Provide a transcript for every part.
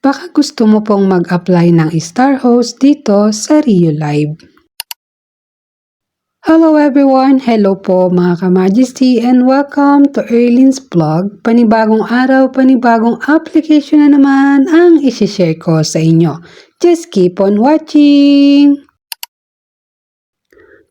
Baka gusto mo pong mag-apply ng Star Host dito sa Rio Live. Hello everyone! Hello po mga ka-Majesty and welcome to Erlin's Vlog. Panibagong araw, panibagong application na naman ang isi-share ko sa inyo. Just keep on watching!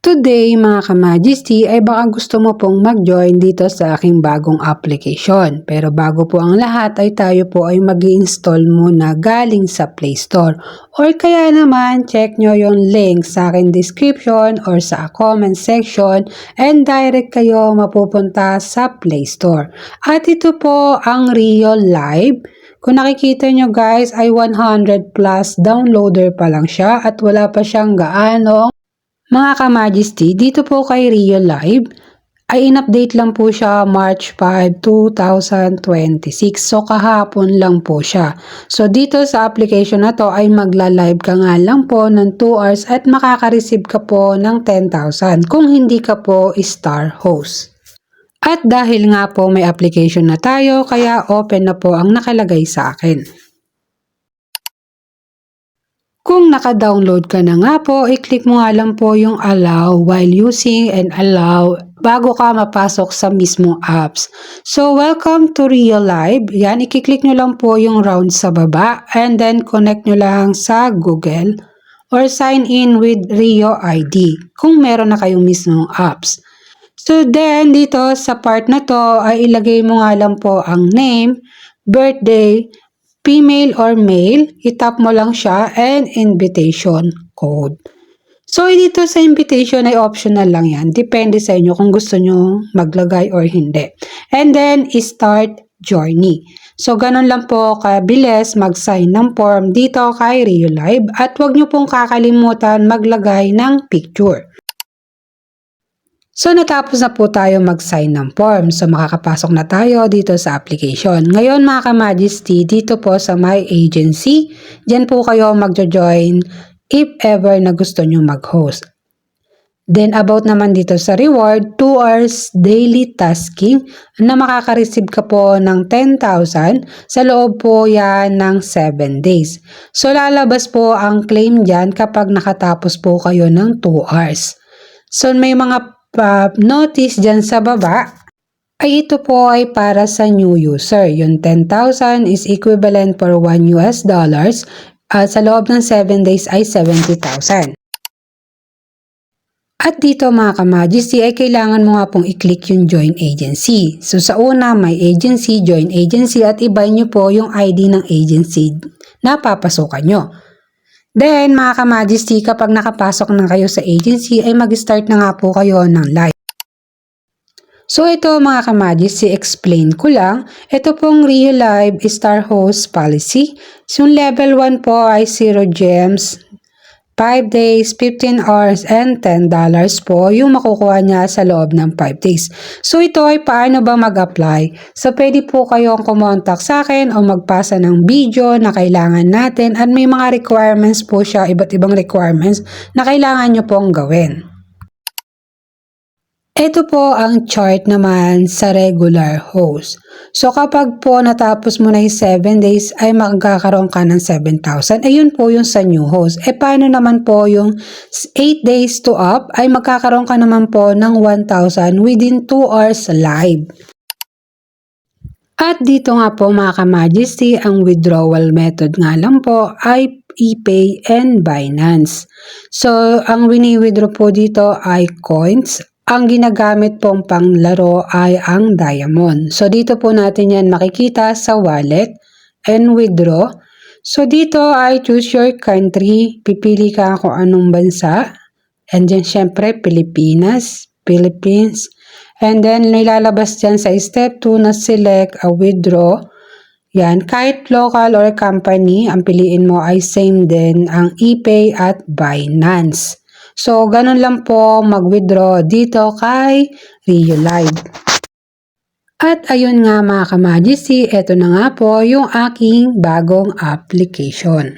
Today mga ka-Majesty ay baka gusto mo pong mag-join dito sa aking bagong application. Pero bago po ang lahat ay tayo po ay mag-i-install muna galing sa Play Store. Or kaya naman check nyo yung link sa aking description or sa comment section and direct kayo mapupunta sa Play Store. At ito po ang Rio Live. Kung nakikita nyo guys ay 100 plus downloader pa lang siya at wala pa siyang gaano. Mga ka-Majesty, dito po kay Rio Live ay in-update lang po siya March 5, 2026. So kahapon lang po siya. So dito sa application na to ay magla-live ka nga lang po ng 2 hours at makaka-receive ka po ng 10,000 kung hindi ka po Star Host. At dahil nga po may application na tayo kaya open na po ang nakalagay sa akin. Kung naka-download ka na nga po, i-click mo nga lang po yung allow while using and allow bago ka mapasok sa mismong apps. So, welcome to Rio Live. Yan, i-click nyo lang po yung round sa baba and then connect nyo lang sa Google or sign in with Rio ID kung meron na kayong mismong apps. So, then dito sa part na to ay ilagay mo nga lang po ang name, birthday, female or male, itap mo lang siya and invitation code. So dito sa invitation ay optional lang yan. Depende sa inyo kung gusto nyo maglagay or hindi. And then start journey. So ganun lang po kabilis mag-sign ng form dito kay Rio Live at huwag nyo pong kakalimutan maglagay ng picture. So, natapos na po tayo mag-sign ng form. So, makakapasok na tayo dito sa application. Ngayon, mga ka-Majesty, dito po sa My Agency, dyan po kayo magjo-join if ever na gusto nyo mag-host. Then, about naman dito sa reward, 2 hours daily tasking na makaka-receive ka po ng 10,000 sa loob po yan ng 7 days. So, lalabas po ang claim dyan kapag nakatapos po kayo ng 2 hours. So, may mga notice dyan sa baba ay ito po ay para sa new user. Yung 10,000 is equivalent for $1 at sa loob ng 7 days ay 70,000. At dito mga ka-Majesty ay kailangan mo nga pong i-click yung join agency. So sa una may agency, join agency at iba nyo po yung ID ng agency na papasukan nyo. Then, mga ka-Majesty, kapag nakapasok na kayo sa agency, ay mag-start na nga po kayo ng live. So, ito mga ka-Majesty, explain ko lang. Ito pong Rio Live Star Host Policy. So, level 1 po ay 0 gems, 5 days, 15 hours, and $10 po yung makukuha niya sa loob ng 5 days. So, ito ay paano ba mag-apply? So, pwede po kayong kumontak sa akin o magpasa ng video na kailangan natin at may mga requirements po siya, iba't ibang requirements na kailangan nyo pong gawin. Ito po ang chart naman sa regular host. So kapag po natapos mo na yung 7 days ay magkakaroon ka ng 7,000. Ayun po yung sa new host. Paano naman po yung 8 days to up ay magkakaroon ka naman po ng 1,000 within 2 hours live. At dito nga po mga ka-Majesty, ang withdrawal method nga lang po ay ePay and Binance. So ang wini-withdraw po dito ay coins. Ang ginagamit pong panglaro ay ang diamond. So, dito po natin yan makikita sa wallet and withdraw. So, dito ay choose your country. Pipili ka kung anong bansa. And then, syempre, Philippines. And then, nilalabas dyan sa step 2 na select a withdraw. Yan, kahit local or company, ang piliin mo ay same din ang ePay at Binance. So, ganun lang po mag-withdraw dito kay Rio Live. At ayun nga mga ka-Majesty, eto na nga po yung aking bagong application.